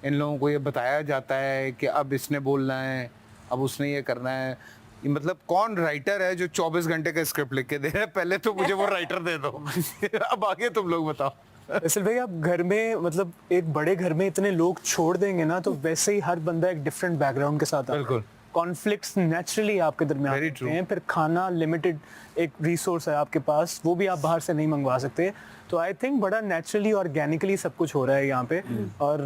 इन लोगों को ये बताया जाता है कि अब इसने बोलना है, अब उसने ये करना है। ये मतलब कौन राइटर है जो 24 घंटे का स्क्रिप्ट लिख के दे रहा है? पहले तो मुझे वो राइटर दे दो। अब आगे तुम लोग बताओ। असल भाई आप घर में मतलब एक बड़े घर में इतने लोग छोड़ देंगे ना, तो वैसे ही हर बंदा एक डिफरेंट बैकग्राउंड के साथ आता है। बिल्कुल। कॉन्फ्लिक्ट्स नेचुरली आपके दरमियान Very होते true. हैं। फिर खाना लिमिटेड एक रिसोर्स है आपके पास, वो भी आप बाहर से नहीं मंगवा सकते। तो आई थिंक बड़ा नेचुरली ऑर्गेनिकली सब कुछ हो रहा है यहाँ पे। और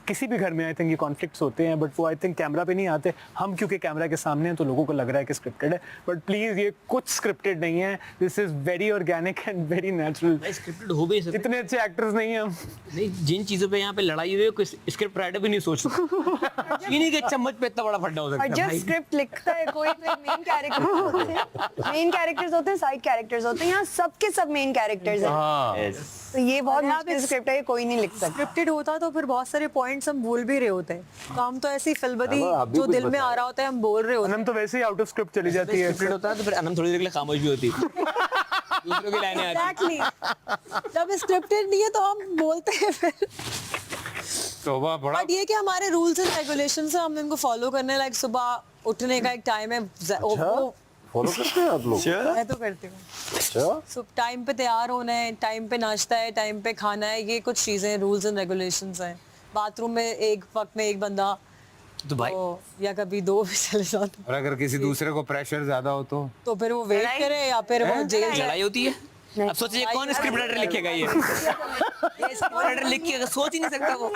किसी भी घर में आई थिंक ये कॉन्फ्लिक्ट्स होते हैं, बट वो आई थिंक कैमरा पे नहीं आते। हम क्योंकि कैमरा के सामने हैं तो लोगों को लग रहा है कि स्क्रिप्टेड है, बट प्लीज ये कुछ स्क्रिप्टेड नहीं है। This is very organic and very natural. भाई स्क्रिप्टेड हो भी नहीं सकता। इतने अच्छे एक्टर्स नहीं हैं हम। नहीं, जिन चीजों पे यहाँ पे लड़ाई हुई है कोई स्क्रिप्ट राइटर भी नहीं सोच सकता। चीनी के चम्मच पे इतना बड़ा फड्डा हो सकता और है जब भाई। स्क्रिप्ट लिखता है कोई, तो मेन कैरेक्टर्स होते हैं, मेन कैरेक्टर्स होते हैं, साइड कैरेक्टर्स होते हैं। यहाँ सबके सब मेन कैरेक्टर्स हैं। हाँ। तो ये बहुत और यहाँ मुश्किल पे स्क्रिप्ट है, ये कोई नहीं लिख सकता। स्क्रिप्टेड होता तो फिर बहुत सारे पॉइंट्स हम भूल भी रहे होते हैं। तो हम तो ऐसी फिल्बदी अब आप भी जो कुछ दिल में आ बताएं। रहा होता है हम बोल रहे होते हैं। हम तो वैसे ही आउट ऑफ स्क्रिप्ट चली जाती है। स्क्रिप्टेड होता है तो फिर अनम थोड़ी देर के लिए खामोश भी होती है। दूसरों की लाइनें आती हैं। एग्जैक्टली। जब स्क्रिप्टेड नहीं है तो हम बोलते हैं फिर। तो वह बड़ा बट ये कि हमारे रूल्स एंड रेगुलेशंस है, हमें इनको फॉलो करने लाइक सुबह उठने का एक टाइम है। वो फॉलो करते हैं आप लोग? मैं तो करती हूँ। अच्छा, सो टाइम पे तैयार होना है, टाइम पे नाश्ता है, टाइम पे खाना है, ये कुछ चीजें रूल्स एंड रेगुलेशंस हैं। बाथरूम में एक वक्त में एक बंदा तो भाई या कभी दो भी चले जाते, और अगर किसी दूसरे को प्रेशर ज्यादा हो तो तो फिर वो वेट लड़ाई? करे या फिर वो जेल जाए। लड़ाई होती है। अब सोचिए कौन स्क्रिप्ट राइटर लिखेगा ये स्क्रिप्ट राइटर लिख के सोच ही नहीं सकता वो।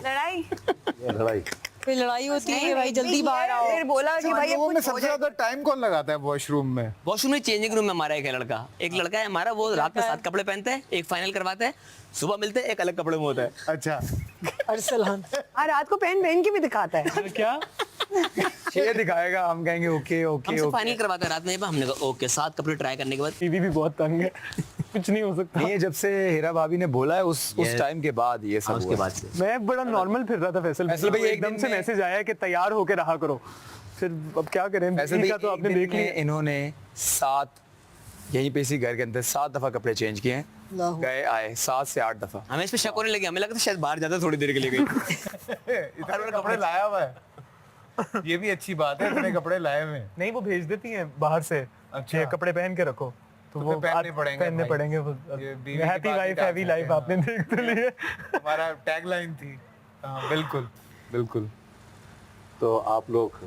लड़ाई ये लड़ाई। फिर लड़ाई होती है भाई, जल्दी भी बाहर है, आओ। फिर बोला कि भाई अब लोगों में कुछ हो सबसे जाए। ज्यादा टाइम कौन लगाता है वॉशरूम में? वॉशरूम में चेंजिंग रूम में हमारा एक है लड़का, एक लड़का है हमारा, वो रात में 7 कपड़े पहनते हैं, एक फाइनल करवाता है, सुबह मिलते हैं, एक अलग कपड़े में होता है। अच्छा। अरसलान हाँ, रात को पहन पहन के भी दिखाता है। क्या ये दिखाएगा, हम कहेंगे ओके ओके हमसे ओके। फाइनल करवाता है रात में, हमने कहा ओके 7 कपड़े ट्राई करने के बाद टीवी भी बहुत तंग है। कुछ नहीं हो सकता। नहीं, जब से हीरा भाभी ने बोला है उस Yes. टाइम के बाद ये सब उसके हुआ। बाद से मैं बड़ा नॉर्मल फिर रहा था फैसल फैसल भाई, एक एकदम दिन से में- मैसेज आया कि तैयार होके रहा करो। फिर अब क्या करें, ऐसे इनका भी तो आपने एक दिन देख लिया। में इन्होंने 7 यहीं पे इसी घर के अंदर 7 दफा कपड़े चेंज किए हैं, गए आए 7 से 8 दफा। हमें इस पे शक होने लगे, हमें लगा था शायद बाहर जाता थोड़ी देर के लिए गई। इतने कपड़े लाया हुआ है। ये भी अच्छी बात है, इतने कपड़े लाए हुए हैं। नहीं, वो भेज देती हैं बाहर से। अच्छा। ये कपड़े पहन के रखो तो वो फिर पहनने आज पड़ेंगे पहनने भाई। पड़ेंगे। ये बीवी की हैप्पी बात ही वाइफ डाल हैवी सकते लाइफ हैं। आपने देख तो लिए। हमारा टैगलाइन थी। हाँ, बिल्कुल बिल्कुल। तो आप लोग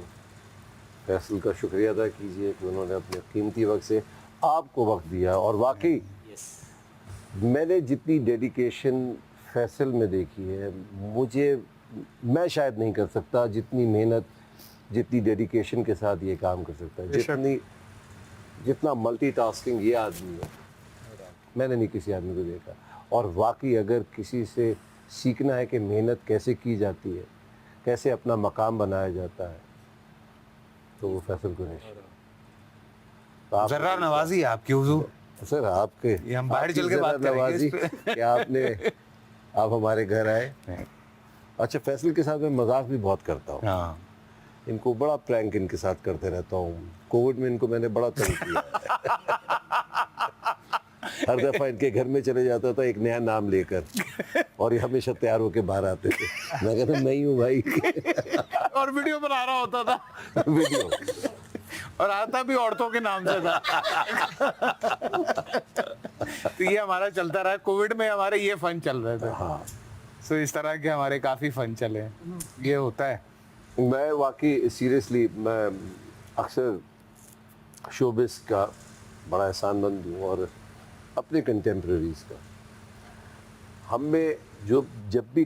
फैसल का शुक्रिया अदा कीजिए कि उन्होंने अपने कीमती वक्त से आपको वक्त दिया। और वाकई मैंने जितनी डेडिकेशन फैसल में देखी है, मैं शायद नहीं कर सकता जितनी मेहनत, जितनी डेडिकेशन के साथ ये काम कर सकता है, जितना मल्टीटास्किंग ये आदमी है, मैंने नहीं किसी आदमी को देखा। और वाकई अगर किसी से सीखना है कि मेहनत कैसे की जाती है, कैसे अपना मकाम बनाया जाता है, तो वो फैसल कुरैशी है। तो आप- जर्रा नवाजी है आपकी हुजूर। सर आपके ये हम बाहर आपकी चल के बात ज़रा करेंगे नवाजी इस पे। कि आप हमारे घर आए। अच्छा, फैसल के साथ मैं मजाक भी बहुत करता हूँ। हाँ। इनको बड़ा प्रैंक इनके साथ करते रहता हूँ। कोविड में इनको मैंने बड़ा तंग किया है। हर दफा इनके घर में चले जाता था एक नया नाम लेकर, और ये हमेशा तैयार होके बाहर आते थे। मैं कहता मैं ही हूँ भाई। और वीडियो बना रहा होता था वीडियो और आता भी औरतों के नाम से था। तो ये हमारा चलता रहा। कोविड में हमारे ये फन चल रहे थे। हाँ, सो इस तरह के हमारे काफी फन चले हैं। ये होता है। मैं वाकई सीरियसली मैं अक्सर शोबिस का बड़ा एहसानमंद हूँ, और अपने कंटेम्प्रेरीज का। हम में जब भी